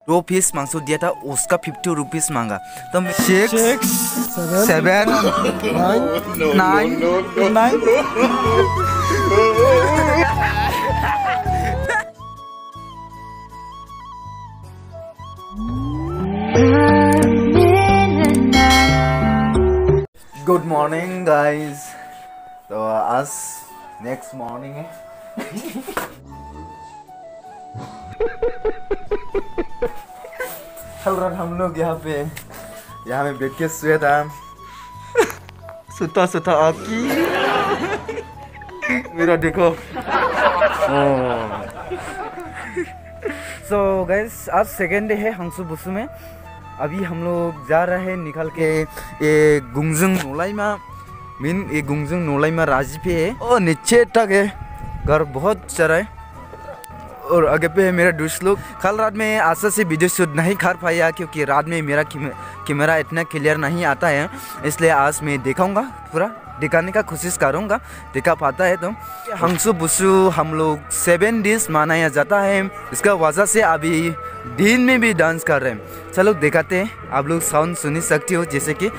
2 piece मांस दिया था, उसका 50 रुपीस मांगा। तो 6 7 9 गुड मॉर्निंग गाइस। तो आज नेक्स्ट मॉर्निंग है। कल रात हम लोग यहाँ में बैठ के सोया था। सुता आकी मेरा देखो। सो गाइस आज सेकेंड डे है हंसु बुसु में। अभी हम लोग जा रहे हैं निकल के ये गुंगजुंग नोलाईमा मीन ये गुंगजुंग नोलाईमा राजी पे है और नीचे तक है घर बहुत चरा है। और आगे पे है मेरा दोस्त लोग। कल रात में आशा से वीडियो शूट नहीं कर पाया क्योंकि रात में मेरा कैमरा इतना क्लियर नहीं आता है, इसलिए आज मैं दिखाऊंगा, पूरा दिखाने का कोशिश करूंगा, दिखा पाता है तो। हंसु बुसु हम लोग 7 डेज मनाया जाता है, इसका वजह से अभी दिन में भी डांस कर रहे हैं। चलो दिखाते हैं, आप लोग साउंड सुन सकते हो। जैसे कि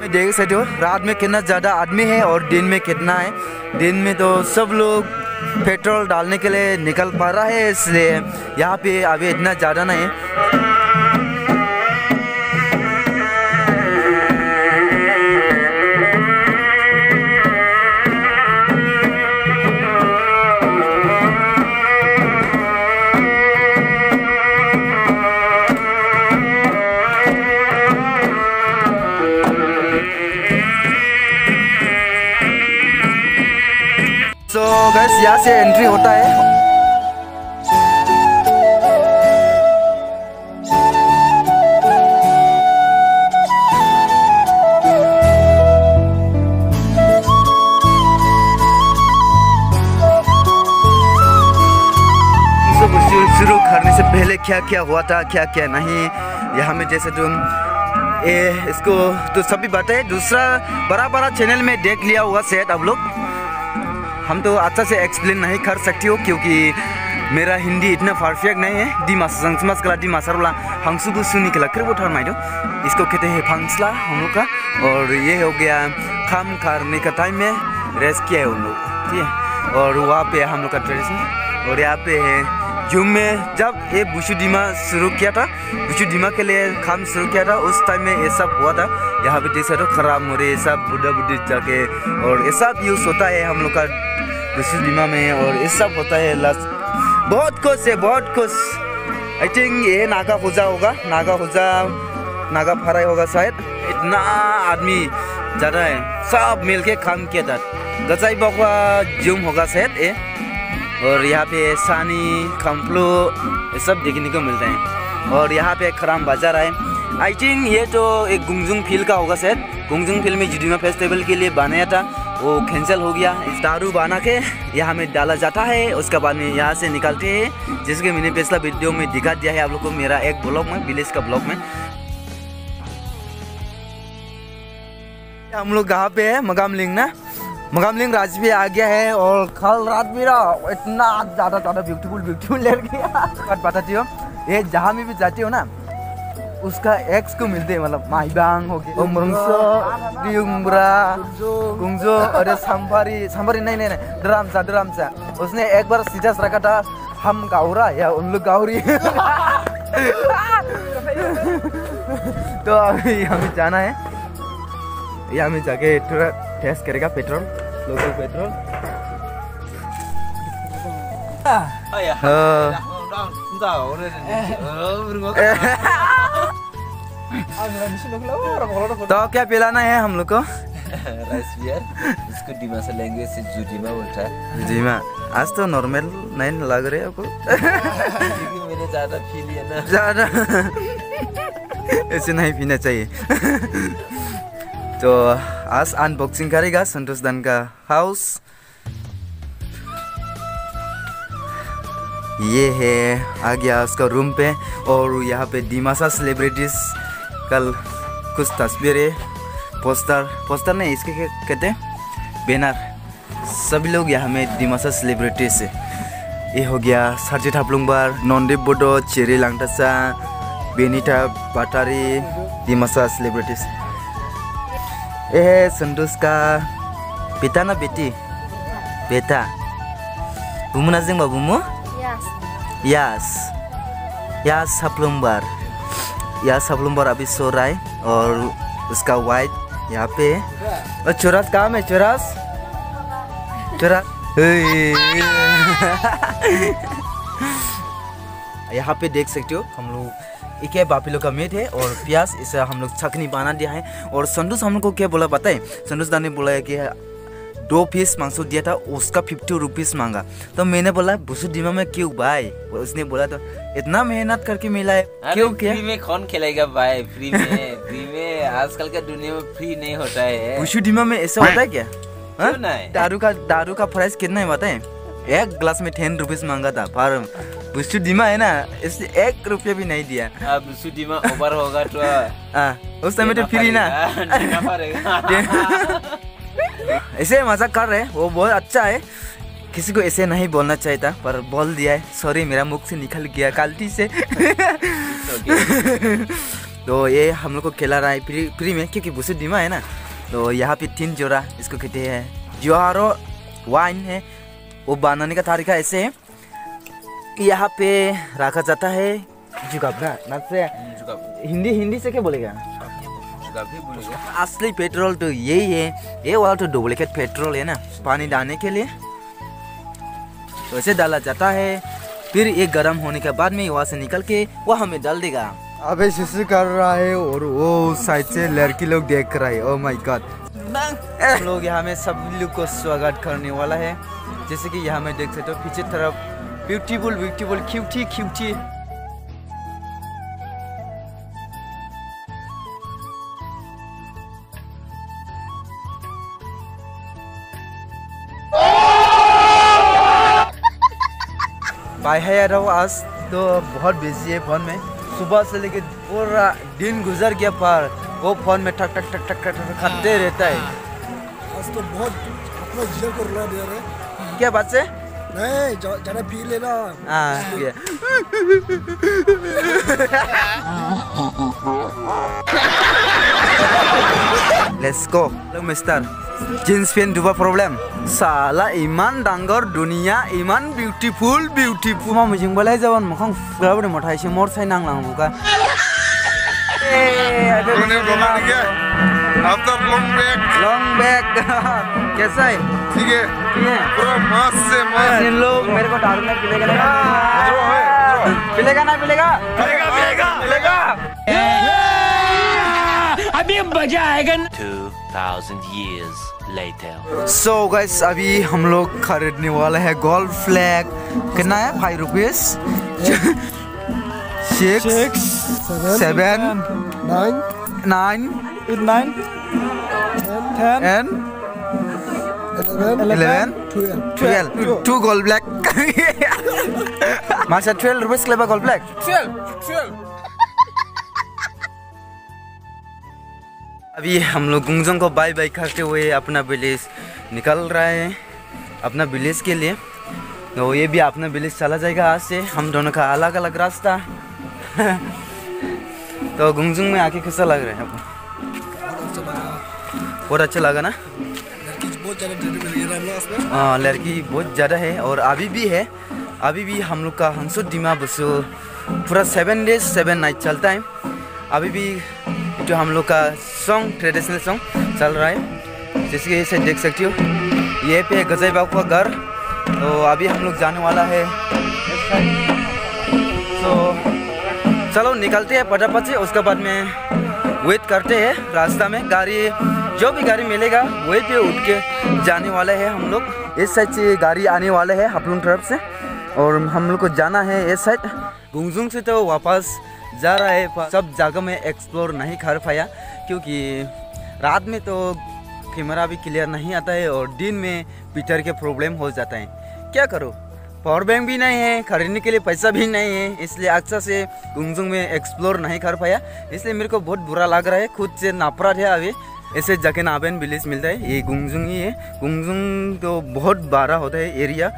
देख सकते हो रात में कितना ज़्यादा आदमी है और दिन में कितना है। दिन में तो सब लोग पेट्रोल डालने के लिए निकल पा रहा है, इसलिए यहाँ पे अभी इतना ज़्यादा नहीं है। तो गैस यहाँ से एंट्री होता है। शुरू करने से पहले क्या क्या हुआ था, क्या क्या नहीं, यहाँ में जैसे तुम इसको तो सभी बताए। दूसरा बड़ा चैनल में देख लिया हुआ शायद आप लोग। हम तो अच्छा से एक्सप्लेन नहीं कर सकती हो क्योंकि मेरा हिंदी इतना परफेक्ट नहीं है। दिमासर वाला हंसु बुसु निकला कर बोठा माइडो, इसको कहते हैं फंसला हम लोग का। और ये हो गया काम करने का टाइम में रेस्ट किया है उन लोग, ठीक है। और वहाँ पे हम लोग का ट्रेडिशन। और यहाँ पे है जूम में जब ये बुशु डिमा शुरू किया था, बुशु डिमा के लिए काम शुरू किया था, उस टाइम में ये सब हुआ था। यहाँ पे जैसे तो खराब मोरे सब बुढ़ा जाके और ये सब यूज़ होता है हम लोग का बुशु डिमा में। और ये सब होता है लास्ट बहुत कुछ है, बहुत कुछ। आई थिंक ये नागा हुजा होगा, नागा फराई होगा शायद। इतना आदमी ज़्यादा है, सब मिल के काम किया था। गचाई बकवा जूम होगा शायद ये। और यहाँ पे सानी खम्पलो ये सब देखने को मिलते हैं। और यहाँ पे खराम बाजार है। आई थिंक ये तो एक गुंगजुंग फील का होगा शायद। गुंगजुंग फील में जुडिमा फेस्टिवल के लिए बनाया था, वो कैंसिल हो गया। इस दारू बना के यहाँ में डाला जाता है, उसके बाद में यहाँ से निकालते हैं। जैसे कि मैंने पिछला वीडियो में दिखा दिया है आप लोग को, मेरा एक ब्लॉग में, विलेज का ब्लॉग में। हम लोग कहाँ पे है, मगामलिंग राज पे आ गया है। और कल रात मेरा इतना ज़्यादा ब्यूटीफुल लड़की बात बताती हो। ये जहाँ में भी जाती हो ना, उसका एक्स को मिलते हैं, मतलब माहिबांग हो गया, मुरंगसो, दियुंगब्रा, गुंगजो, और संभारी नहीं ड्रामसा। उसने एक बार स्टेटस रखा था, हम गाउरा या उन लोग गाउरी। तो अभी हमें जाना है, यहाँ में जाके थोड़ा टेस्ट करेगा पेट्रोल, लोकल पेट्रोल। तो क्या पिलाना है हम लोग को? राइस बियर, इसको डिमासा लैंग्वेज से जुडिमा बोलता है। जीमा आज तो नॉर्मल नहीं लग रहे आपको? क्योंकि मैंने ज़्यादा पी लिया ना। ज़्यादा ऐसे नहीं पीना चाहिए। तो आज अनबॉक्सिंग करेगा संतोष दान का हाउस। ये है आ गया उसका रूम पे। और यहाँ पे दिमासा सेलिब्रिटीज कल कुछ तस्वीरें, पोस्टर नहीं, इसके कहते हैं बैनर। सभी लोग यहाँ में दिमासा सेलिब्रिटीज है। ये हो गया सार्जित हाब्लुंगबार, नॉनदेव बोडो, चेरी लांगटासा, बेनिता बाटारी, दिमासा सेलिब्रिटीज। ये है संतोष का बेटा ना बेटी? बेटा। बुमु ना जोंबा बुमु? यस। यस हाब्लुंगबार। यस हाब्लुंगबार अभी सो रहा है और उसका वाइफ यहाँ पे। और चोरस कहाँ है? चोरस? चोरस यहाँ पे देख सकते हो हम लोग एक बापिलो का मीट है और प्याज, इसे हम लोग चटनी बना दिया है। और संतोष हम लोग को क्या बोला पता है? संतोष दा ने बोला है कि 2 पीस मांस दिया था, उसका 50 रुपीस मांगा। तो मैंने बोला बुसु डिमा में क्यों भाई? उसने बोला तो इतना मेहनत करके मिला है क्यों? क्या फ्री में कौन खिलाएगा भाई? फ्री में आजकल का दुनिया में फ्री नहीं होता है। बुसु डिमा में ऐसा होता है क्या? क्यों नहीं? दारू का प्राइस कितना है बताए? 1 ग्लास में 10 रुपीस मांगा था, पर बुसु डिमा है ना, इसलिए 1 रुपया भी नहीं दिया। बुसु डिमा ओवर होगा तो उस समय तो फ्री ना। ऐसे मजाक कर रहे हैं, वो बहुत अच्छा है। किसी को ऐसे नहीं बोलना चाहिए था, पर बोल दिया है। सॉरी, मेरा मुख से निकल गया गलती से। तो ये हम लोग को खिला रहा है फ्री में, क्योंकि बुसु डिमा है ना। तो यहाँ पे 3 जोड़ा इसको कहते हैं जोहारो वाइन है। वो बनाने का तरीका ऐसे है, यहाँ पे रखा जाता है जुगाब ना से हिंदी से क्या बोलेगा? असली पेट्रोल तो यही है, ये वाला तो डुप्लीकेट पेट्रोल है ना, पानी डालने के लिए। तो ऐसे डाला जाता है, फिर ये गर्म होने के बाद में वहाँ से निकल के वो हमें डाल देगा। अबे शिशु कर रहा है और वो साइड से लड़की लोग देख रहा है। Oh my God. लोग यहाँ में सब लोग को स्वागत करने वाला है। जैसे कि यहाँ में देख सकते हो पीछे तरफ ब्यूटीफुल क्यूटी। भाई है यार, आज तो बहुत बिजी है फोन में। सुबह से लेके पूरा दिन गुजर गया, पर वो फोन में ठक ठक ठक ठक ठक करते रहता है। आज तो बहुत अपना जिगर को रुला दे रहे हैं। क्या बात से? नहीं, ज़्यादा पी लेना। Let's go. Hello mister. Jeans pant dua problem. Salah iman dangor dunia iman beautiful. Mau mujing balai jawan mukang berapa deh motai si mor saya nang lang buka. Ada after long back कैसा है? ठीक है, पूरा मस्त से मस्त। इन लोग मेरे को दारू नहीं पिलेगा अभी मजा आएगा। 2000 years later. So guys, अभी हम लोग खरीदने वाला है गोल्ड फ्लैग। कितना है? 5 rupees. 6 7 9 8 9 10 11 12 2 gold black. Masa 12 rupees kelapa gold black? 12. अभी हम लोग गुंजों को बाय बाय करते हुए अपना विलेज निकल रहा है, अपना विलेज के लिए। तो ये भी अपना विलेज चला जाएगा आज से। हम दोनों का अलग अलग रास्ता। तो गुंजुंग में आके कैसा लग रहा है आपको? बहुत अच्छा लगा ना? हाँ, लड़की बहुत ज़्यादा है और अभी भी है। अभी भी हम लोग का हंसो डिमा बसो पूरा 7 days 7 night चलता है। अभी भी जो हम लोग का सॉन्ग, ट्रेडिशनल सॉन्ग चल रहा है। जैसे कि इसे देख सकती हो, ये पे गजय बाबू का घर। तो अभी हम लोग जाने वाला है। तो चलो निकलते हैं फटाफट से। उसके बाद में वेट करते हैं रास्ता में। गाड़ी, जो भी गाड़ी मिलेगा वही पे उठ के जाने वाले हैं हम लोग। इस साइड से गाड़ी आने वाले हैं हापलुंग तरफ से, और हम लोग को जाना है इस साइड। गुंजुंग से तो वापस जा रहा है। सब जगह में एक्सप्लोर नहीं कर पाया, क्योंकि रात में तो कैमरा भी क्लियर नहीं आता है और दिन में पिक्चर के प्रॉब्लम हो जाता है। क्या करो, पावर बैंक भी नहीं है, खरीदने के लिए पैसा भी नहीं है, इसलिए अच्छा से गुंजुंग में एक्सप्लोर नहीं कर पाया। इसलिए मेरे को बहुत बुरा लग रहा है, खुद से नापराध है। अभी ऐसे जाके नाबेन विलेज मिलता है, ये गुंजुंग ही है। गुंजुंग तो बहुत बड़ा होता है एरिया।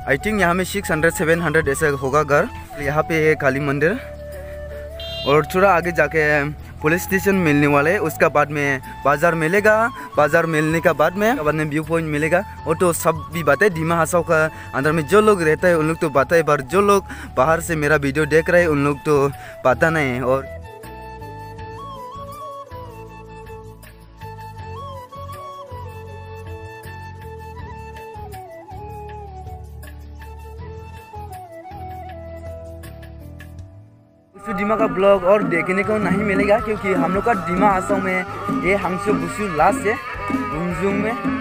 आई थिंक यहाँ में 600-700 ऐसा होगा घर। यहाँ पे है काली मंदिर और थोड़ा आगे जाके पुलिस स्टेशन मिलने वाले है। उसका बाद में बाजार मिलेगा, बाजार मिलने का बाद में व्यू पॉइंट मिलेगा। वो तो सब भी बात है। डिमा हासाओ का अंदर में जो लोग रहता है उन लोग तो पता है, पर जो लोग बाहर से मेरा वीडियो देख रहे हैं उन लोग तो पता नहीं है। और डिमा का ब्लॉग और देखने को नहीं मिलेगा क्योंकि हम लोग का डिमा हासाओ में ये हांगसो बुसु लास्ट है रुमजुंग में।